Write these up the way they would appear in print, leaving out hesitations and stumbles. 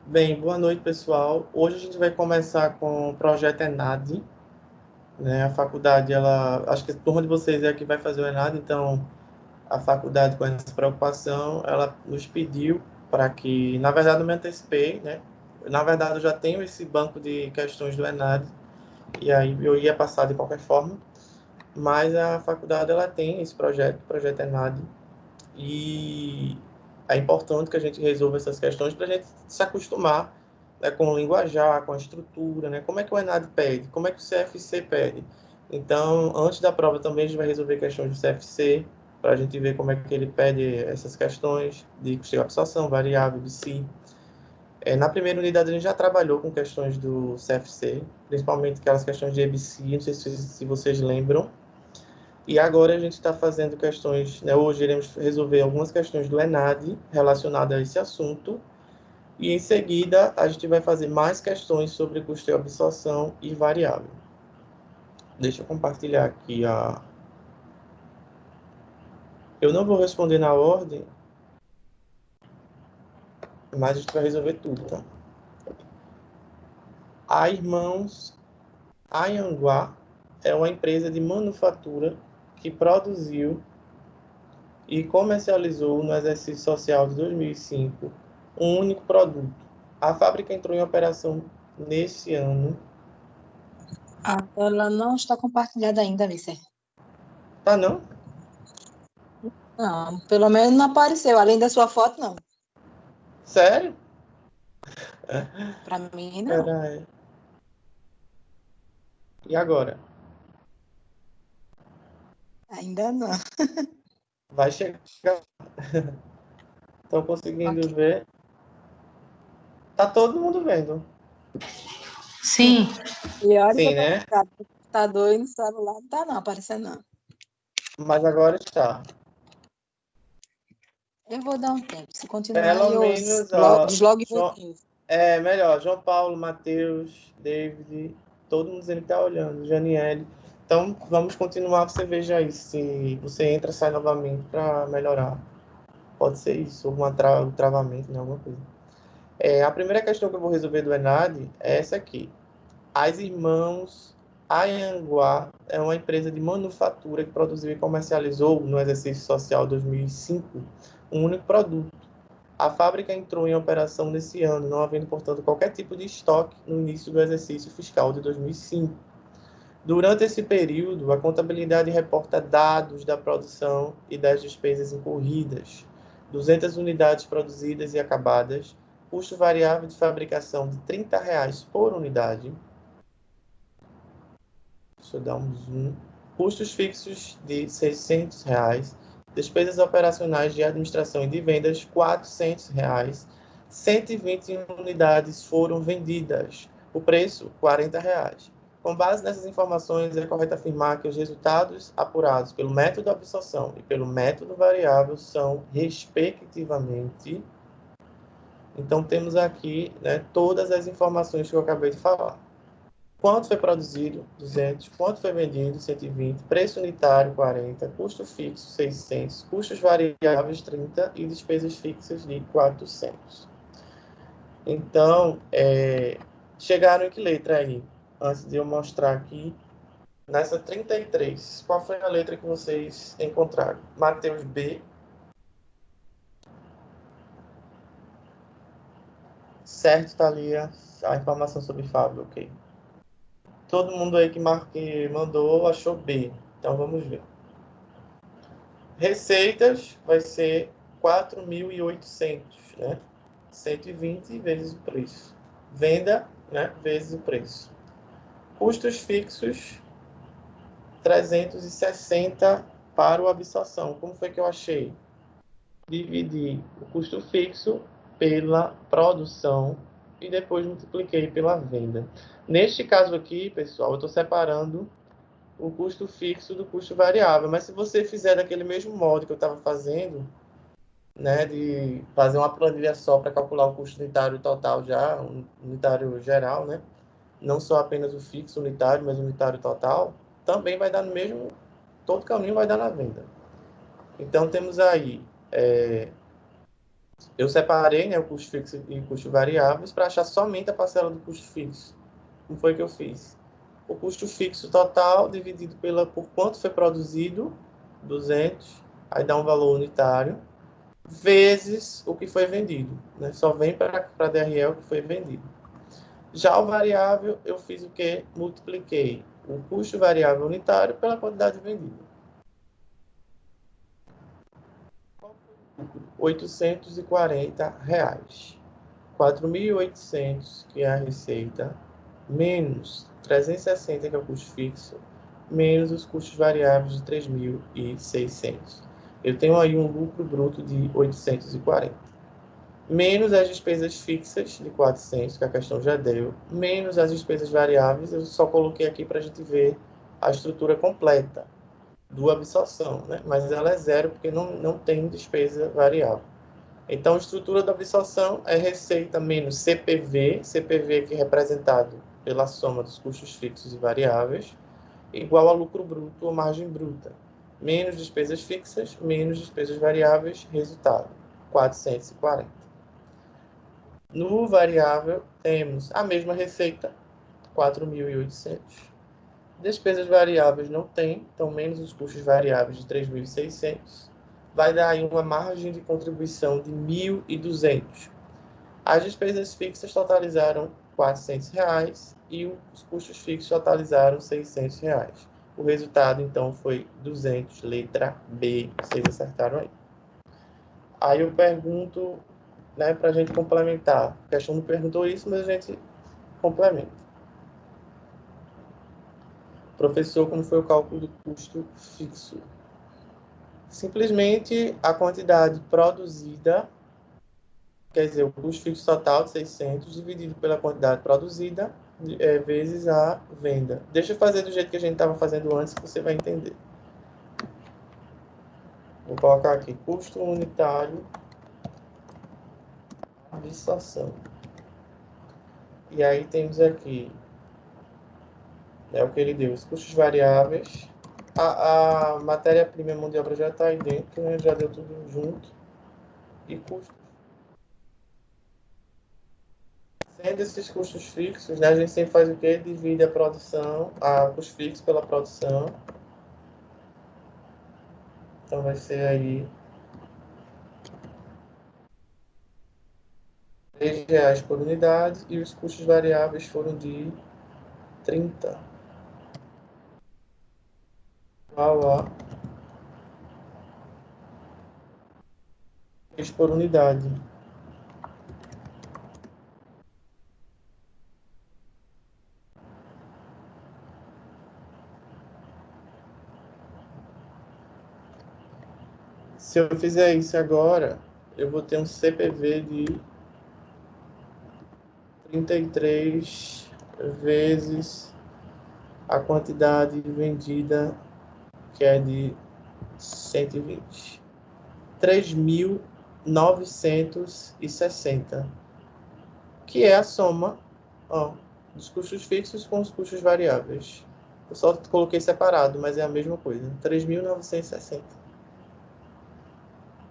Bem, boa noite, pessoal. Hoje a gente vai começar com o projeto ENAD, né? A faculdade, acho que a turma de vocês é a que vai fazer o ENAD, então a faculdade com essa preocupação, ela nos pediu para que, na verdade, eu me antecipei, né? Na verdade, eu já tenho esse banco de questões do ENAD, e aí eu ia passar de qualquer forma, mas a faculdade, ela tem esse projeto, o projeto ENAD, e é importante que a gente resolva essas questões para a gente se acostumar, né, com o linguajar, com a estrutura, né? Como é que o ENAD pede? Como é que o CFC pede? Então, antes da prova também a gente vai resolver questões do CFC, para a gente ver como é que ele pede essas questões de custeio absorção, variável, de si. Na primeira unidade a gente já trabalhou com questões do CFC, principalmente aquelas questões de EBC, não sei se vocês lembram. E agora a gente está fazendo questões, né, hoje iremos resolver algumas questões do ENAD relacionadas a esse assunto, e em seguida a gente vai fazer mais questões sobre custeio, absorção e variável. Deixa eu compartilhar aqui a... Eu não vou responder na ordem, mas a gente vai resolver tudo, tá? A Irmãos Anhanguá é uma empresa de manufatura que produziu e comercializou no exercício social de 2005 um único produto. A fábrica entrou em operação nesse ano. Ela não está compartilhada ainda, Vícer. Tá, não? Não, pelo menos não apareceu. Além da sua foto, não. Sério? Para mim, não. Peraí. E agora? Ainda não. Vai chegar. Estão conseguindo Ok. ver? Tá todo mundo vendo. Sim. E olha que Sim, eu tô né? no computador e no celular não tá não, aparecendo não. Mas agora está. Eu vou dar um tempo. Se continuar, Pelo eu menos, ó, deslogo e vou João, de novo. melhor, João Paulo, Matheus, David, todo mundo dizendo que tá olhando, Janiele. Então, vamos continuar, você veja aí se você entra, sai novamente para melhorar. Pode ser isso, algum travamento, né, alguma coisa. A primeira questão que eu vou resolver do ENAD é essa aqui. As Irmãos Anhanguá é uma empresa de manufatura que produziu e comercializou no exercício social 2005 um único produto. A fábrica entrou em operação nesse ano, não havendo, portanto, qualquer tipo de estoque no início do exercício fiscal de 2005. Durante esse período, a contabilidade reporta dados da produção e das despesas incorridas, 200 unidades produzidas e acabadas, custo variável de fabricação de R$ 30 por unidade. Deixa eu dar um zoom. Custos fixos de R$ 600, despesas operacionais de administração e de vendas R$ 400, 120 unidades foram vendidas, o preço R$ 40. Com base nessas informações, é correto afirmar que os resultados apurados pelo método de absorção e pelo método variável são, respectivamente... Então, temos aqui, né, todas as informações que eu acabei de falar. Quanto foi produzido? 200. Quanto foi vendido? 120. Preço unitário, 40. Custo fixo, 600. Custos variáveis, 30. E despesas fixas de 400. Então, chegaram em que letra aí? Antes de eu mostrar aqui. Nessa 33, qual foi a letra que vocês encontraram? Mateus B. Certo, tá ali a informação sobre Fábio, ok. Todo mundo aí que mandou achou B. Então, vamos ver. Receitas vai ser 4.800, né? 120 vezes o preço. Venda, né? Vezes o preço. Custos fixos, 360 para o absorção. Como foi que eu achei? Dividi o custo fixo pela produção e depois multipliquei pela venda. Neste caso aqui, pessoal, eu estou separando o custo fixo do custo variável. Mas se você fizer daquele mesmo modo que eu estava fazendo, né, de fazer uma planilha só para calcular o custo unitário total já, um unitário geral, né, não só apenas o fixo unitário, mas o unitário total, também vai dar no mesmo, todo caminho vai dar na venda. Então, temos aí Eu separei, né, o custo fixo e custo variáveis para achar somente a parcela do custo fixo. Como foi que eu fiz? O custo fixo total dividido por quanto foi produzido, 200, aí dá um valor unitário, vezes o que foi vendido. Né? Só vem para a DRE o que foi vendido. Já o variável, eu fiz o quê? Multipliquei o custo variável unitário pela quantidade vendida. R$840. 4.800, que é a receita, menos 360, que é o custo fixo, menos os custos variáveis de 3.600. Eu tenho aí um lucro bruto de 840. Menos as despesas fixas de 400, que a questão já deu, menos as despesas variáveis, eu só coloquei aqui para a gente ver a estrutura completa do absorção, né? Mas ela é zero porque não tem despesa variável. Então, a estrutura da absorção é receita menos CPV, CPV que é representado pela soma dos custos fixos e variáveis, igual a lucro bruto ou margem bruta, menos despesas fixas, menos despesas variáveis, resultado, 440. No variável, temos a mesma receita, 4.800. Despesas variáveis não tem, então menos os custos variáveis de 3.600. Vai dar aí uma margem de contribuição de 1.200. As despesas fixas totalizaram R$400 e os custos fixos totalizaram R$600. O resultado, então, foi 200, letra B. Vocês acertaram aí. Aí eu pergunto, né, para a gente complementar. A questão não perguntou isso, mas a gente complementa. Professor, como foi o cálculo do custo fixo? Simplesmente a quantidade produzida, quer dizer, o custo fixo total de 600 dividido pela quantidade produzida vezes a venda. Deixa eu fazer do jeito que a gente estava fazendo antes, que você vai entender. Vou colocar aqui custo unitário de estação. E aí temos aqui, né, o que ele deu, os custos variáveis. A matéria-prima e a mão de obra já está aí dentro, né, já deu tudo junto. E custos. Sendo esses custos fixos, né, a gente sempre faz o quê? Divide a produção, a custo fixo pela produção. Então vai ser aí R$3 por unidade e os custos variáveis foram de 30. Igual a R$3 por unidade. Se eu fizer isso agora, eu vou ter um CPV de 33 vezes a quantidade vendida, que é de 120. 3.960, que é a soma, ó, dos custos fixos com os custos variáveis. Eu só coloquei separado, mas é a mesma coisa. 3.960.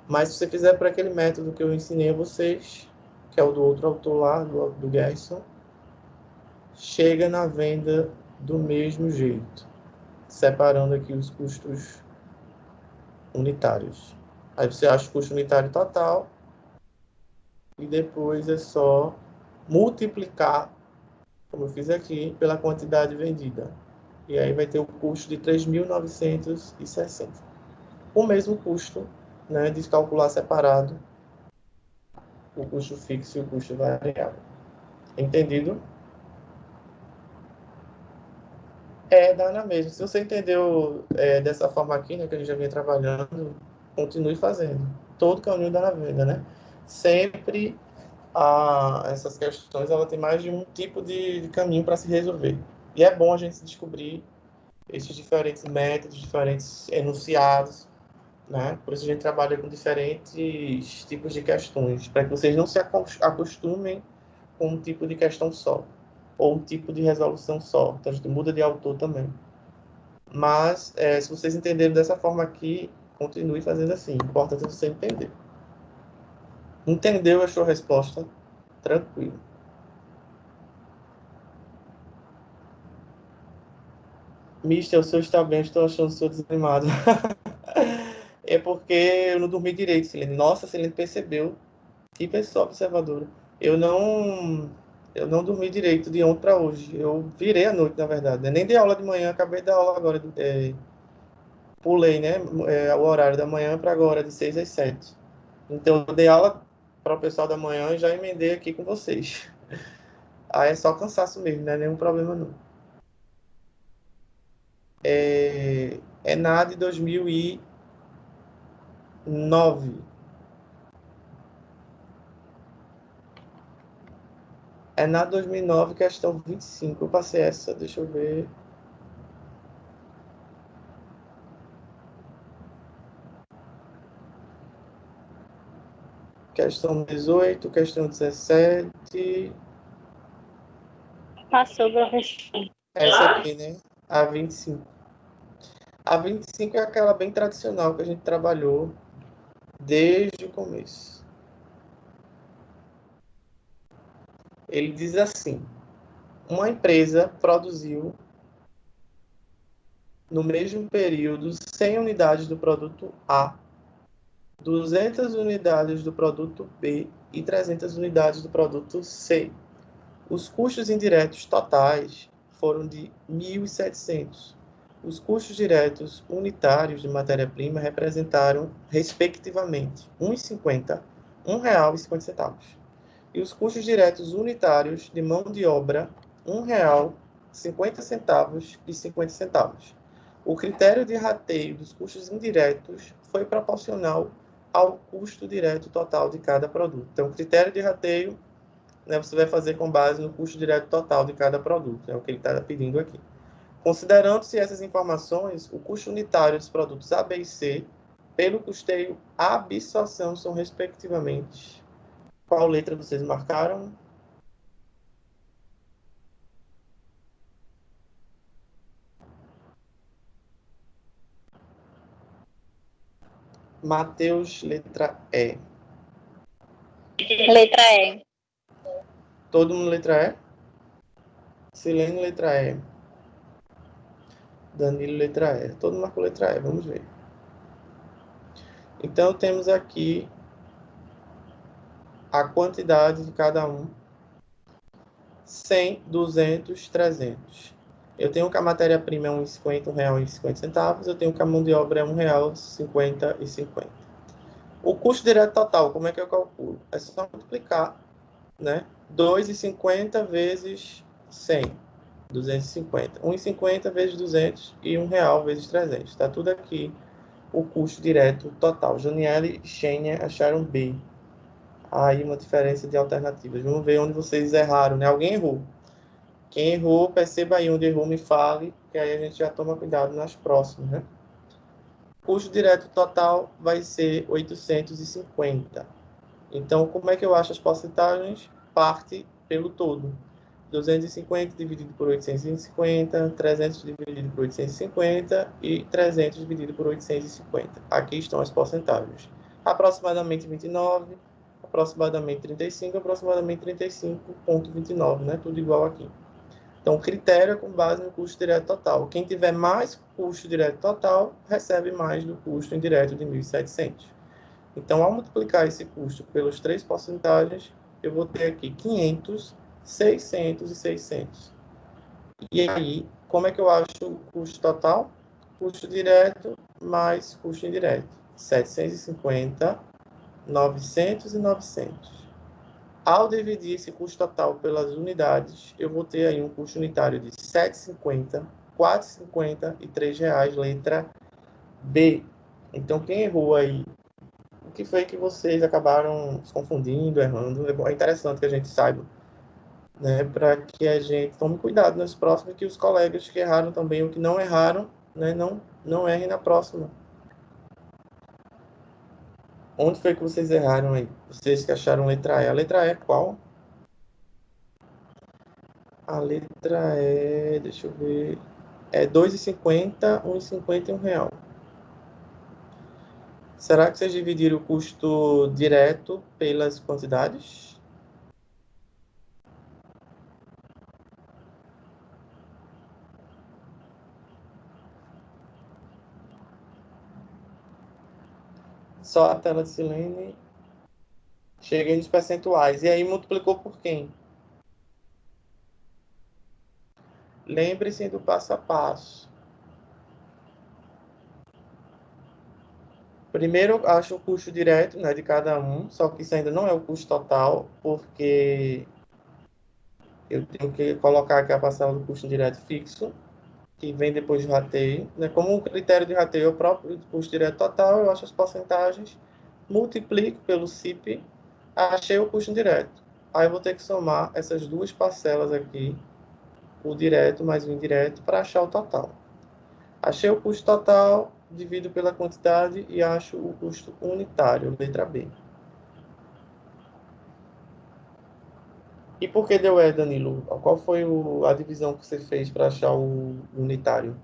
Mas se você fizer por aquele método que eu ensinei a vocês, que é o do outro autor lá, do Gerson, chega na venda do mesmo jeito, separando aqui os custos unitários. Aí você acha o custo unitário total e depois é só multiplicar, como eu fiz aqui, pela quantidade vendida. E aí vai ter o custo de 3.960. O mesmo custo, né, de calcular separado o custo fixo e o custo variável. Entendido? Dá na mesma. Se você entendeu dessa forma aqui, né, que a gente já vem trabalhando, continue fazendo. Todo caminho dá na venda, né? Sempre essas questões, ela tem mais de um tipo de caminho para se resolver. E é bom a gente descobrir esses diferentes métodos, diferentes enunciados, né? Por isso a gente trabalha com diferentes tipos de questões, para que vocês não se acostumem com um tipo de questão só, ou um tipo de resolução só. Então a gente muda de autor também. Mas, se vocês entenderem dessa forma aqui, continue fazendo assim. O importante é você entender. Entendeu a sua resposta? Tranquilo. Mister, o senhor está bem, estou achando o senhor desanimado. É porque eu não dormi direito, Silene. Nossa, Silene percebeu. Que pessoa observadora. Eu não dormi direito de ontem para hoje. Eu virei a noite, na verdade, né? Nem dei aula de manhã, acabei de dar aula agora. Pulei, né? O horário da manhã para agora, de 6 às 7. Então, eu dei aula para o pessoal da manhã e já emendei aqui com vocês. Aí é só cansaço mesmo, não é nenhum problema não. É NAD 2009. É NAD 2009, questão 25. Eu passei essa, deixa eu ver. Questão 18, questão 17. Passou, professor. Essa aqui, né? A 25. A 25 é aquela bem tradicional que a gente trabalhou desde o começo. Ele diz assim: uma empresa produziu, no mesmo período, 100 unidades do produto A, 200 unidades do produto B e 300 unidades do produto C. Os custos indiretos totais foram de 1.700. Os custos diretos unitários de matéria-prima representaram, respectivamente, R$ 1,50, R$ 1,50. E os custos diretos unitários de mão de obra, R$ 1,50 e 50 centavos. O critério de rateio dos custos indiretos foi proporcional ao custo direto total de cada produto. Então, o critério de rateio, né, você vai fazer com base no custo direto total de cada produto, é o que ele está pedindo aqui. Considerando-se essas informações, o custo unitário dos produtos A, B e C, pelo custeio absorção, são respectivamente... Qual letra vocês marcaram? Mateus, letra E. Letra E. Todo mundo letra E? Silene, letra E. Danilo, letra E. Todo mundo marcou letra E, vamos ver. Então, temos aqui a quantidade de cada um. 100, 200, 300. Eu tenho que a matéria-prima é R$ 1,50, R$ 1,50. Eu tenho que a mão de obra é R$ 1,50. O custo direto total, como é que eu calculo? É só multiplicar, né? 2,50 vezes 100, 250. 1,50 vezes 200 e R$ 1 vezes 300. Está tudo aqui o custo direto total. Janiele e Xenia acharam B. Aí uma diferença de alternativas. Vamos ver onde vocês erraram, né? Alguém errou. Quem errou, perceba aí onde errou, me fale, que aí a gente já toma cuidado nas próximas, né? Custo direto total vai ser 850. Então, como é que eu acho as porcentagens? Parte pelo todo. 250 dividido por 850, 300 dividido por 850 e 300 dividido por 850. Aqui estão as porcentagens. Aproximadamente 29, aproximadamente 35, aproximadamente 35,29, né? Tudo igual aqui. Então, o critério é com base no custo direto total. Quem tiver mais custo direto total, recebe mais do custo indireto de 1.700. Então, ao multiplicar esse custo pelas três porcentagens, eu vou ter aqui 500, 600 e 600. E aí, como é que eu acho o custo total? Custo direto mais custo indireto. 750, 900 e 900. Ao dividir esse custo total pelas unidades, eu vou ter aí um custo unitário de R$ 7,50, R$ 4,50 e R$ 3,00, letra B. Então, quem errou aí, o que foi que vocês acabaram se confundindo, errando? É interessante que a gente saiba, né, para que a gente tome cuidado nas próximas, que os colegas que erraram também, ou que não erraram, né, não errem na próxima. Onde foi que vocês erraram aí? Vocês que acharam letra E. A letra E é qual? A letra E, deixa eu ver. É R$ 2,50, R$ 1,50 e R$ 1. Será que vocês dividiram o custo direto pelas quantidades? Só a tela de Silene. Cheguei nos percentuais. E aí multiplicou por quem? Lembre-se do passo a passo. Primeiro, acho o custo direto, né, de cada um, só que isso ainda não é o custo total, porque eu tenho que colocar aqui a parcela do custo direto fixo, que vem depois do rateio. Né? Como o critério de rateio é o próprio custo direto total, eu acho as porcentagens, multiplico pelo CIP, achei o custo direto. Aí eu vou ter que somar essas duas parcelas aqui, o direto mais o indireto, para achar o total. Achei o custo total, divido pela quantidade e acho o custo unitário, letra B. E por que deu E, Danilo? Qual foi a divisão que você fez para achar o unitário?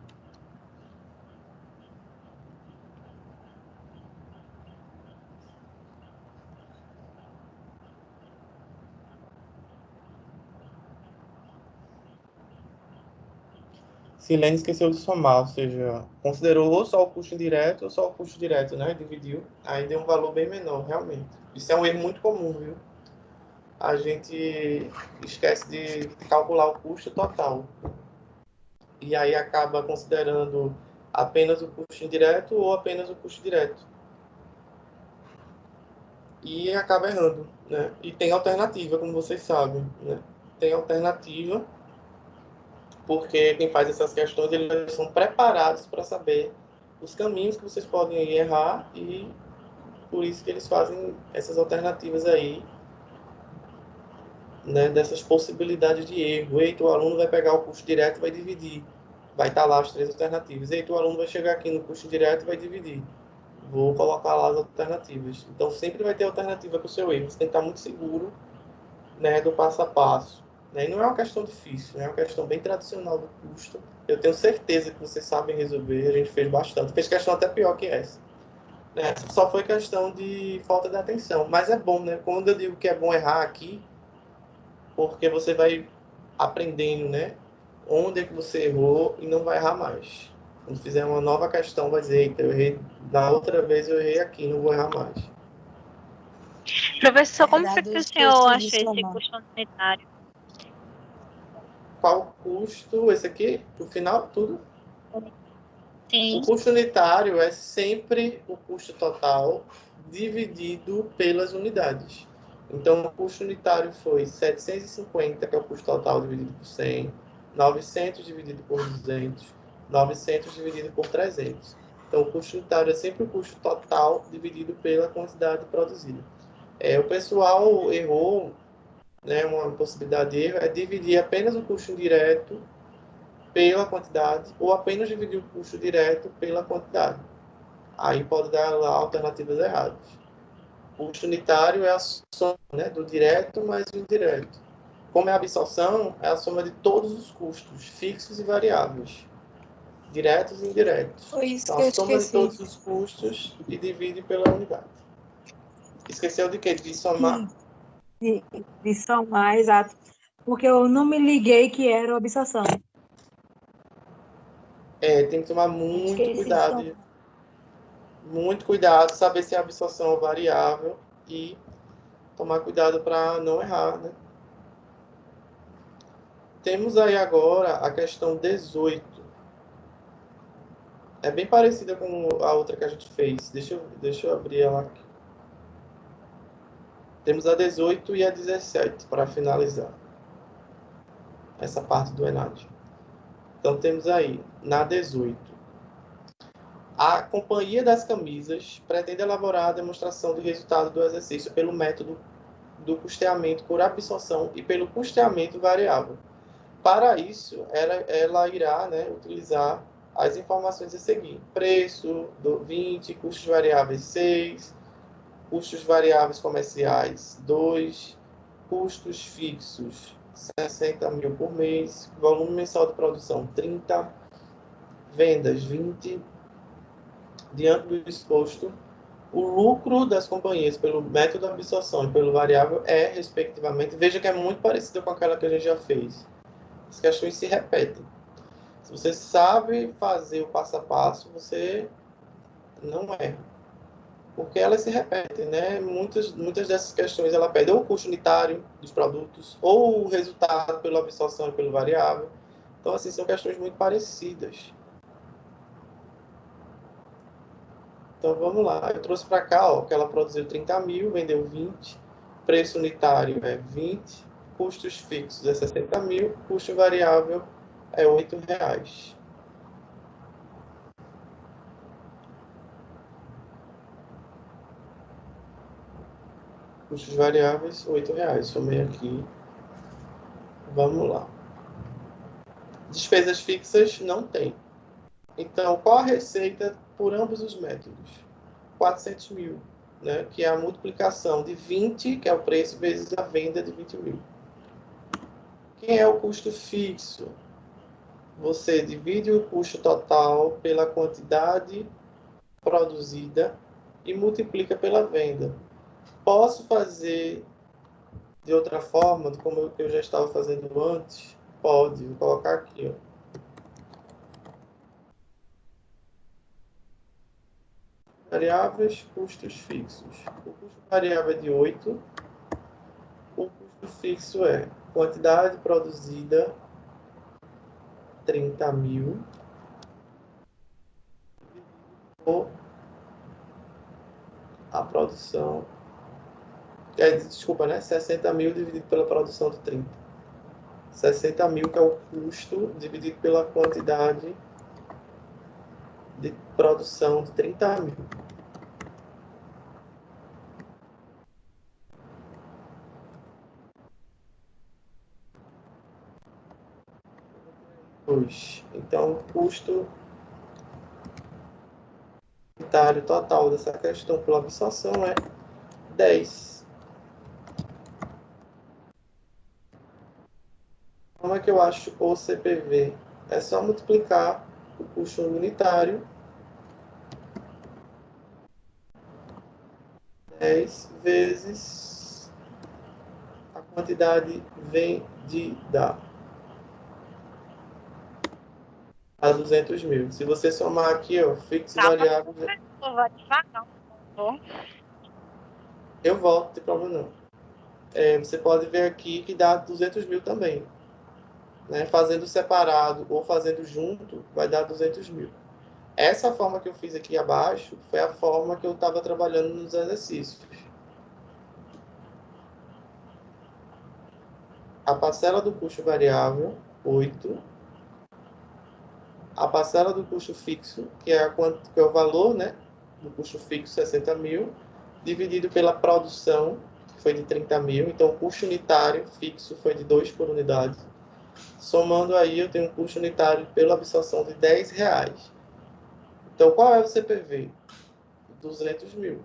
Silene esqueceu de somar, ou seja, considerou ou só o custo indireto ou só o custo direto, né? Dividiu, aí deu um valor bem menor, realmente. Isso é um erro muito comum, viu? A gente esquece de calcular o custo total. E aí acaba considerando apenas o custo indireto ou apenas o custo direto. E acaba errando, né? E tem alternativa, como vocês sabem, né? Tem alternativa, porque quem faz essas questões, eles são preparados para saber os caminhos que vocês podem errar e por isso que eles fazem essas alternativas aí, né? Dessas possibilidades de erro. Eita, o aluno vai pegar o custo direto e vai dividir. Vai estar lá as três alternativas. Eita, o aluno vai chegar aqui no custo direto e vai dividir. Vou colocar lá as alternativas. Então, sempre vai ter alternativa para o seu erro. Você tem que estar muito seguro, né, do passo a passo. Né? E não é uma questão difícil, é uma questão bem tradicional do custo. Eu tenho certeza que vocês sabem resolver, a gente fez bastante. Fez questão até pior que essa. Né? Só foi questão de falta de atenção. Mas é bom, né? Quando eu digo que é bom errar aqui, porque você vai aprendendo, né? Onde é que você errou e não vai errar mais. Quando fizer uma nova questão, vai dizer, eita, eu errei, da outra vez eu errei aqui, não vou errar mais. Professor, como foi Verdade, que o os senhor custos de achou esse somar. custo unitário? Qual custo? Esse aqui? O final, tudo? Sim. O custo unitário é sempre o custo total dividido pelas unidades. Então, o custo unitário foi 750, que é o custo total dividido por 100, 900 dividido por 200, 900 dividido por 300. Então, o custo unitário é sempre o custo total dividido pela quantidade produzida. O pessoal errou, né, uma possibilidade de erro é dividir apenas o custo indireto pela quantidade ou apenas dividir o custo direto pela quantidade. Aí pode dar lá alternativas erradas. O custo unitário é a soma, né, do direto mais o indireto. Como é a absorção, é a soma de todos os custos, fixos e variáveis, diretos e indiretos. Foi isso Então, que a eu soma de esqueci. todos os custos e divide pela unidade. Esqueceu de quê? De somar? De, de somar, exato. Porque eu não me liguei que era obsessão. Tem que tomar Esqueci de somar. muito cuidado, saber se a absorção é variável e tomar cuidado para não errar, né? Temos aí agora a questão 18. É bem parecida com a outra que a gente fez. Deixa eu abrir ela aqui. Temos a 18 e a 17 para finalizar essa parte do ENAD. Então temos aí, na 18. A Companhia das Camisas pretende elaborar a demonstração do resultado do exercício pelo método do custeamento por absorção e pelo custeamento variável. Para isso, ela irá, né, utilizar as informações a seguir. Preço, 20, custos variáveis 6, custos variáveis comerciais 2, custos fixos 60 mil por mês, volume mensal de produção 30, vendas 20. Diante do exposto, O lucro das companhias pelo método de absorção e pelo variável é, respectivamente, veja que é muito parecido com aquela que a gente já fez. As questões se repetem. Se você sabe fazer o passo a passo, você não erra. Porque elas se repetem, né? Muitas dessas questões ela pede ou o custo unitário dos produtos, ou o resultado pela absorção e pelo variável. Então, assim, são questões muito parecidas. Então, vamos lá. Eu trouxe para cá, ó, que ela produziu 30 mil, vendeu 20, preço unitário é 20, custos fixos é 60 mil, custo variável é R$8. Custos variáveis, R$8. Somei aqui. Vamos lá. Despesas fixas não tem. Então, qual a receita por ambos os métodos? 400 mil, né? Que é a multiplicação de 20, que é o preço, vezes a venda de 20 mil. Quem é o custo fixo? Você divide o custo total pela quantidade produzida e multiplica pela venda. Posso fazer de outra forma, como eu já estava fazendo antes? Pode, vou colocar aqui, ó. Variáveis, custos fixos. O custo variável é de 8. O custo fixo é quantidade produzida, 30 mil, por a produção. Desculpa, né? 60 mil dividido pela produção de 30. 60 mil que é o custo dividido pela quantidade de produção de 30 mil. Então, o custo unitário total dessa questão pela absorção é 10. Como é que eu acho o CPV? É só multiplicar o custo unitário 10 vezes a quantidade vendida a 200 mil. Se você somar aqui, ó, fixo e variável, Vai devagar, por favor. eu volto, não tem problema não. Você pode ver aqui que dá 200 mil também. Né? Fazendo separado ou fazendo junto, vai dar 200 mil. Essa forma que eu fiz aqui abaixo foi a forma que eu estava trabalhando nos exercícios. A parcela do custo variável, 8. A parcela do custo fixo, que é o valor, né, do custo fixo, 60 mil, dividido pela produção, que foi de 30 mil. Então, o custo unitário fixo foi de 2 por unidade. Somando aí, eu tenho um custo unitário pela absorção de R$10. Então, qual é o CPV? 200 mil.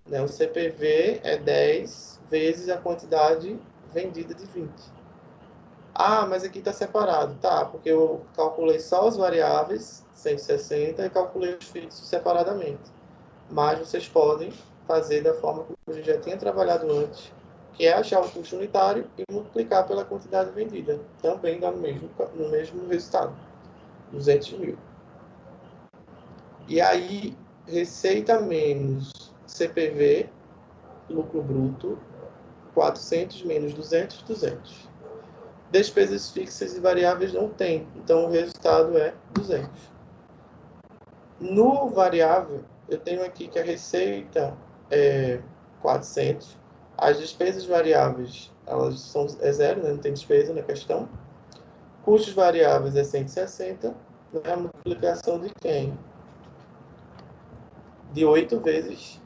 Né? O CPV é 10 vezes a quantidade vendida de 20. Ah, mas aqui está separado. Tá, porque eu calculei só os variáveis, 160, e calculei os fixos separadamente. Mas vocês podem fazer da forma que a gente já tinha trabalhado antes, que é achar o custo unitário e multiplicar pela quantidade vendida. Também dá no mesmo resultado, 200 mil. E aí, receita menos CPV, lucro bruto, 400 menos 200, 200. Despesas fixas e variáveis não tem, então o resultado é 200. No variável, eu tenho aqui que a receita é 400, as despesas variáveis é zero, né? Não tem despesa na questão. Custos variáveis é 160, né? A multiplicação de quem? De 8 vezes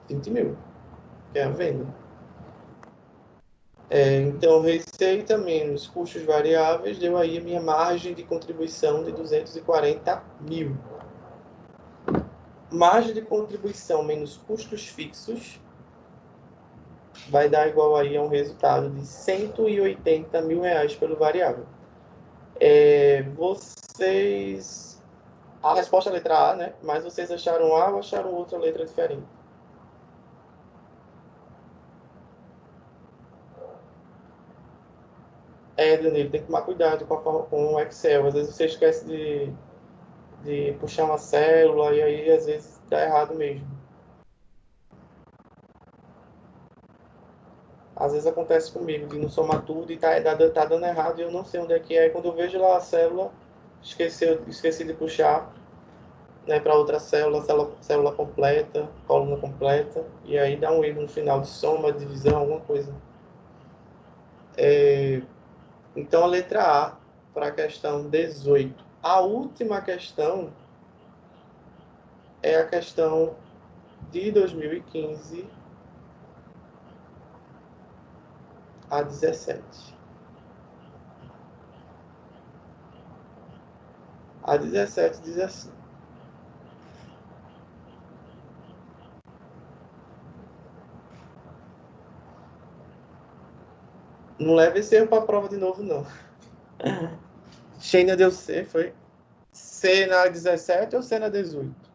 20 mil, que é a venda. Então, receita menos custos variáveis deu aí a minha margem de contribuição de 240 mil. Margem de contribuição menos custos fixos vai dar igual aí a um resultado de 180 mil reais pelo variável. Vocês A resposta é a letra A, né? Mas vocês acharam A ou acharam outra letra diferente? Danilo, tem que tomar cuidado com o Excel. Às vezes você esquece de puxar uma célula e aí às vezes dá errado mesmo. Às vezes acontece comigo de não somar tudo e tá dando errado e eu não sei onde é que é. Quando eu vejo lá a célula, esqueci de puxar, né, para outra célula completa, coluna completa, e aí dá um erro no final de soma, divisão, alguma coisa. Então a letra A para a questão 18. A última questão é a questão de 2015 a 17. A 17 diz assim: não leve esse erro para a prova de novo, não. Sheina deu C, foi? C na 17 ou C na 18?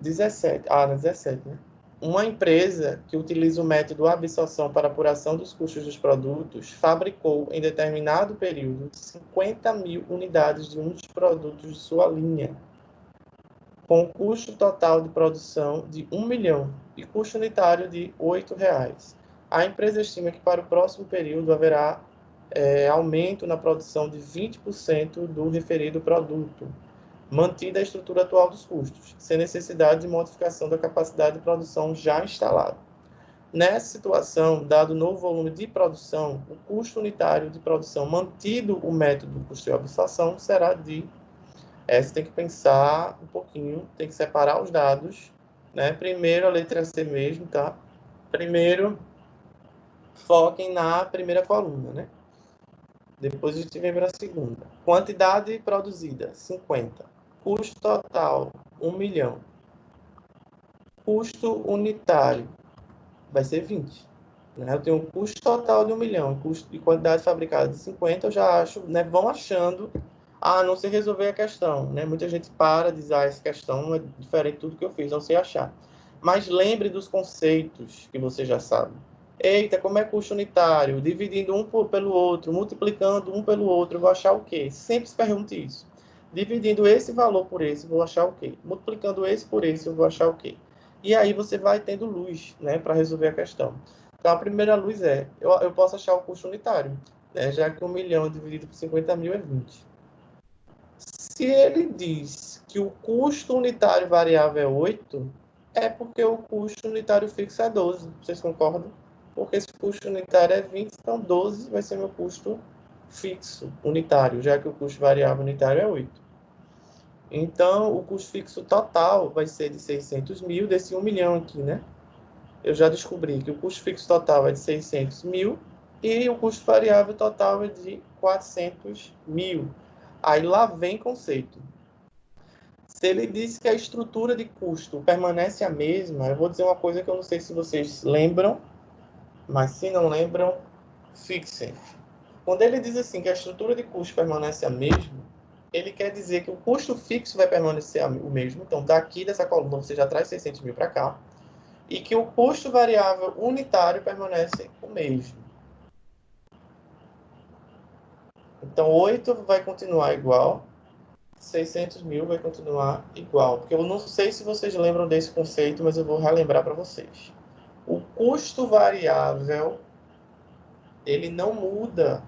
17. Ah, na 17, né? Uma empresa que utiliza o método absorção para apuração dos custos dos produtos fabricou, em determinado período, 50.000 unidades de um dos produtos de sua linha, com custo total de produção de 1 milhão e custo unitário de R$ 8,00. A empresa estima que para o próximo período haverá aumento na produção de 20% do referido produto, mantida a estrutura atual dos custos, sem necessidade de modificação da capacidade de produção já instalada. Nessa situação, dado o novo volume de produção, o custo unitário de produção mantido o método de custo e absorção será de... Você tem que pensar um pouquinho, tem que separar os dados, né? Primeiro a letra C mesmo, tá? Primeiro, foquem na primeira coluna, né? Depois a gente vem para a segunda. Quantidade produzida, 50. Custo total, 1 milhão. Custo unitário, vai ser 20. Né? Eu tenho um custo total de 1 milhão, custo de quantidade fabricada de 50, eu já acho, né? Vão achando, não sei resolver a questão, né? Muita gente para de dizer, essa questão é diferente de tudo que eu fiz, não sei achar. Mas lembre dos conceitos que você já sabe. Eita, como é custo unitário? Dividindo um pelo outro, multiplicando um pelo outro, eu vou achar o quê? Sempre se pergunte isso. Dividindo esse valor por esse, eu vou achar o quê? Multiplicando esse por esse, eu vou achar o quê? E aí você vai tendo luz, né, para resolver a questão. Então, a primeira luz eu posso achar o custo unitário, né, já que 1 milhão dividido por 50.000 é 20. Se ele diz que o custo unitário variável é 8, é porque o custo unitário fixo é 12. Vocês concordam? Porque esse custo unitário é 20, então 12 vai ser meu custo fixo unitário, já que o custo variável unitário é 8. Então, o custo fixo total vai ser de 600 mil, desse 1 milhão aqui, né? Eu já descobri que o custo fixo total é de 600 mil e o custo variável total é de 400 mil. Aí lá vem conceito. Se ele diz que a estrutura de custo permanece a mesma, eu vou dizer uma coisa que eu não sei se vocês lembram, mas se não lembram, fixem. Quando ele diz assim que a estrutura de custo permanece a mesma, ele quer dizer que o custo fixo vai permanecer o mesmo. Então, daqui dessa coluna você já traz 600 mil para cá. E que o custo variável unitário permanece o mesmo. Então, 8 vai continuar igual, 600 mil vai continuar igual. Porque eu não sei se vocês lembram desse conceito, mas eu vou relembrar para vocês. O custo variável, ele não muda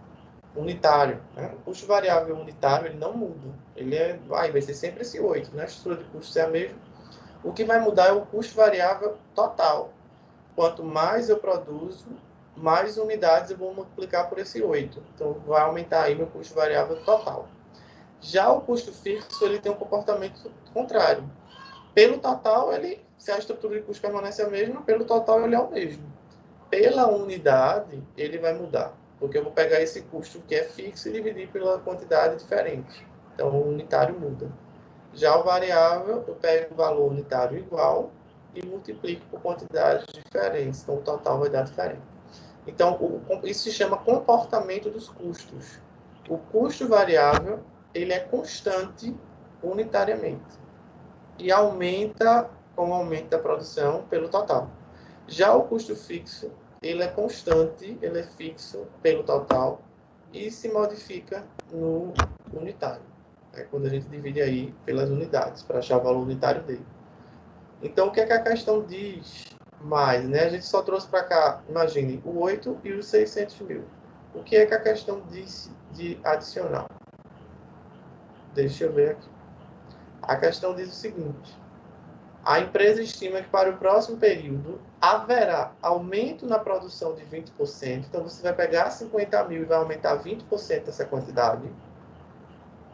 unitário. Né? O custo variável unitário, ele não muda. Ele vai ser sempre esse 8, né? A estrutura de custo é a mesma. O que vai mudar é o custo variável total. Quanto mais eu produzo, mais unidades eu vou multiplicar por esse 8. Então, vai aumentar aí meu custo variável total. Já o custo fixo, ele tem um comportamento contrário. Pelo total, se a estrutura de custo permanece a mesma, pelo total ele é o mesmo. Pela unidade, ele vai mudar. Porque eu vou pegar esse custo que é fixo e dividir pela quantidade diferente. Então, o unitário muda. Já o variável, eu pego o valor unitário igual e multiplico por quantidades diferentes. Então, o total vai dar diferente. Então, isso se chama comportamento dos custos. O custo variável, ele é constante unitariamente e aumenta com o aumento da produção pelo total. Já o custo fixo, ele é constante, ele é fixo pelo total e se modifica no unitário. É quando a gente divide aí pelas unidades, para achar o valor unitário dele. Então, o que é que a questão diz mais? Né? A gente só trouxe para cá, imagine, o 8 e os 600 mil. O que é que a questão diz de adicional? Deixa eu ver aqui. A questão diz o seguinte: a empresa estima que para o próximo período haverá aumento na produção de 20%. Então, você vai pegar 50 mil e vai aumentar 20% dessa quantidade.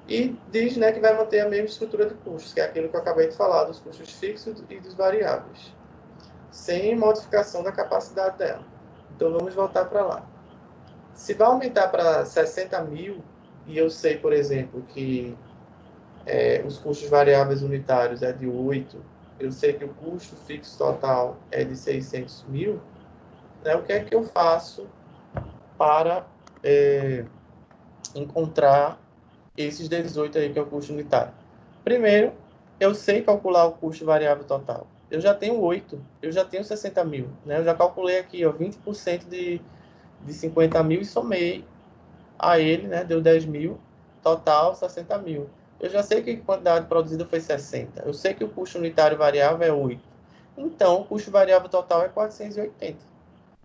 E diz, né, que vai manter a mesma estrutura de custos, que é aquilo que eu acabei de falar, dos custos fixos e dos variáveis, sem modificação da capacidade dela. Então, vamos voltar para lá. Se vai aumentar para 60 mil, e eu sei, por exemplo, que os custos variáveis unitários é de 8, eu sei que o custo fixo total é de 600 mil, né, o que é que eu faço para encontrar esses 18 aí, que é o custo unitário? Primeiro, eu sei calcular o custo variável total. Eu já tenho 8, eu já tenho 60 mil. Né? Eu já calculei aqui, ó, 20% de 50 mil e somei a ele, né? Deu 10 mil, total 60 mil. Eu já sei que a quantidade produzida foi 60. Eu sei que o custo unitário variável é 8. Então, o custo variável total é 480.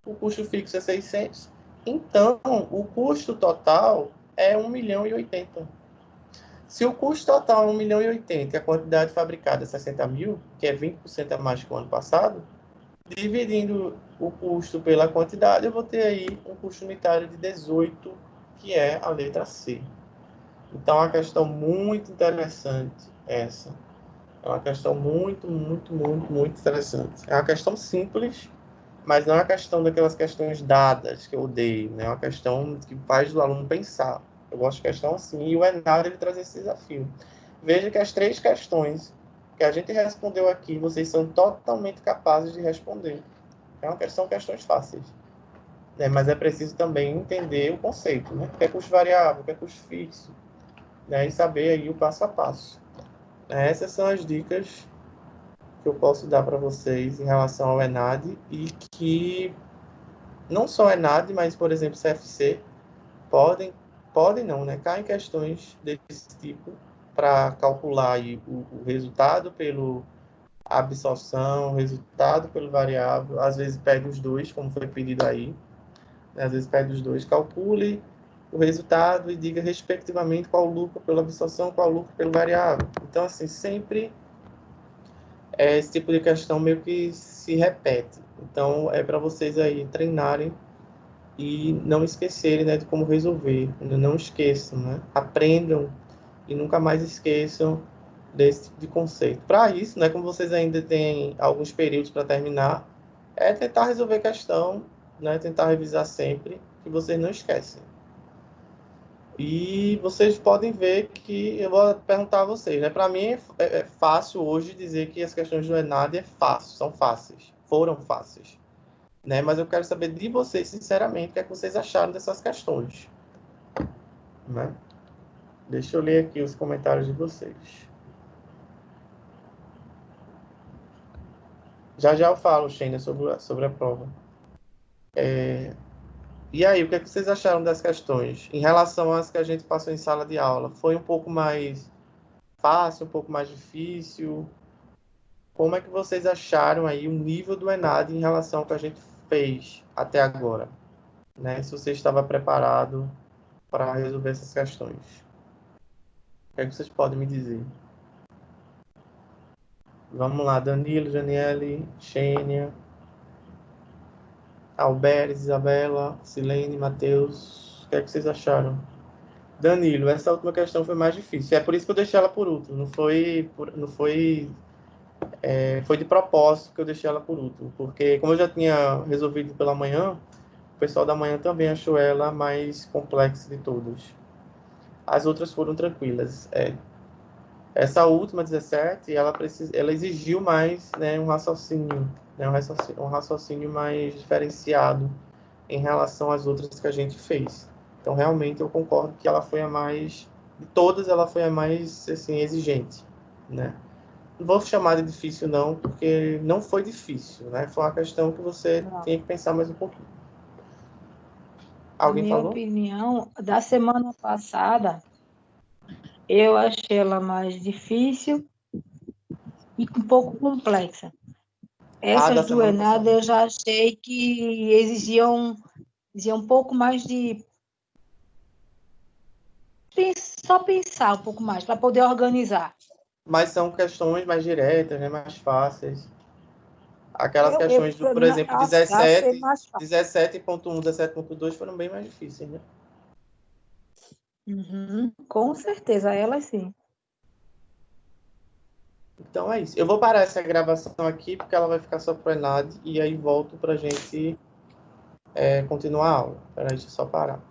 O custo fixo é 600. Então, o custo total é 1 milhão e 80. Se o custo total é 1 milhão e 80 e a quantidade fabricada é 60 mil, que é 20% a mais que o ano passado, dividindo o custo pela quantidade, eu vou ter aí um custo unitário de 18, que é a letra C. Então, é uma questão muito interessante essa. É uma questão muito interessante. É uma questão simples, mas não é uma questão daquelas questões dadas que eu odeio, né? É uma questão que faz o aluno pensar. Eu gosto de questão assim, e o Enad, ele traz esse desafio. Veja que as 3 questões que a gente respondeu aqui, vocês são totalmente capazes de responder. São questões fáceis, né? Mas é preciso também entender o conceito, né? O que é custo variável, o que é custo fixo, né? E saber aí o passo a passo. Essas são as dicas que eu posso dar para vocês em relação ao ENAD, e que não só ENAD, mas, por exemplo, CFC, podem não, né? Caem questões desse tipo para calcular aí o resultado pelo absorção, o resultado pelo variável, às vezes pede os dois, como foi pedido aí, né? Às vezes pede os dois, calcule o resultado e diga respectivamente qual o lucro pela absorção, qual o lucro pelo variável. Então, assim, sempre esse tipo de questão meio que se repete. Então, é para vocês aí treinarem e não esquecerem, né, de como resolver. Não esqueçam, né? Aprendam e nunca mais esqueçam desse tipo de conceito. Para isso, né, como vocês ainda têm alguns períodos para terminar, é tentar resolver a questão, né, tentar revisar sempre, que vocês não esquecem. E vocês podem ver que eu vou perguntar a vocês, né? Para mim é fácil hoje dizer que as questões do ENAD são fáceis, foram fáceis, né? Mas eu quero saber de vocês, sinceramente, o que é que vocês acharam dessas questões, né? Deixa eu ler aqui os comentários de vocês. Já eu falo, Sheina, sobre a prova. E aí, o que é que vocês acharam das questões em relação às que a gente passou em sala de aula? Foi um pouco mais fácil, um pouco mais difícil? Como é que vocês acharam aí o nível do ENAD em relação ao que a gente fez até agora? Né? Se você estava preparado para resolver essas questões. O que é que vocês podem me dizer? Vamos lá, Danilo, Janiele, Xênia, Alberto, Isabela, Silene, Matheus. O que é que vocês acharam? Danilo, essa última questão foi mais difícil. É por isso que eu deixei ela por último. Foi de propósito que eu deixei ela por último. Porque como eu já tinha resolvido pela manhã, o pessoal da manhã também achou ela mais complexa de todas. As outras foram tranquilas. Essa última, 17, ela exigiu mais, né, um raciocínio, né, um raciocínio mais diferenciado em relação às outras que a gente fez. Então, realmente, eu concordo que ela foi a mais... De todas, ela foi a mais, assim, exigente, né? Não vou chamar de difícil, não, porque não foi difícil, né? Foi uma questão que você Não. tinha que pensar mais um pouquinho. Na Alguém minha falou? opinião, da semana passada, eu achei ela mais difícil e um pouco complexa. Ah, da Essas do semana Enad passada. eu já achei que exigiam um pouco mais de só pensar um pouco mais para poder organizar. Mas são questões mais diretas, né? Mais fáceis. Aquelas Eu, questões, por exemplo, achei 17, mais fácil. 17.1, 17.2 foram bem mais difíceis, né? Uhum, com certeza, elas sim. Então é isso. Eu vou parar essa gravação aqui, porque ela vai ficar só pro Enad, e aí volto pra gente continuar a aula. Peraí, deixa eu só parar.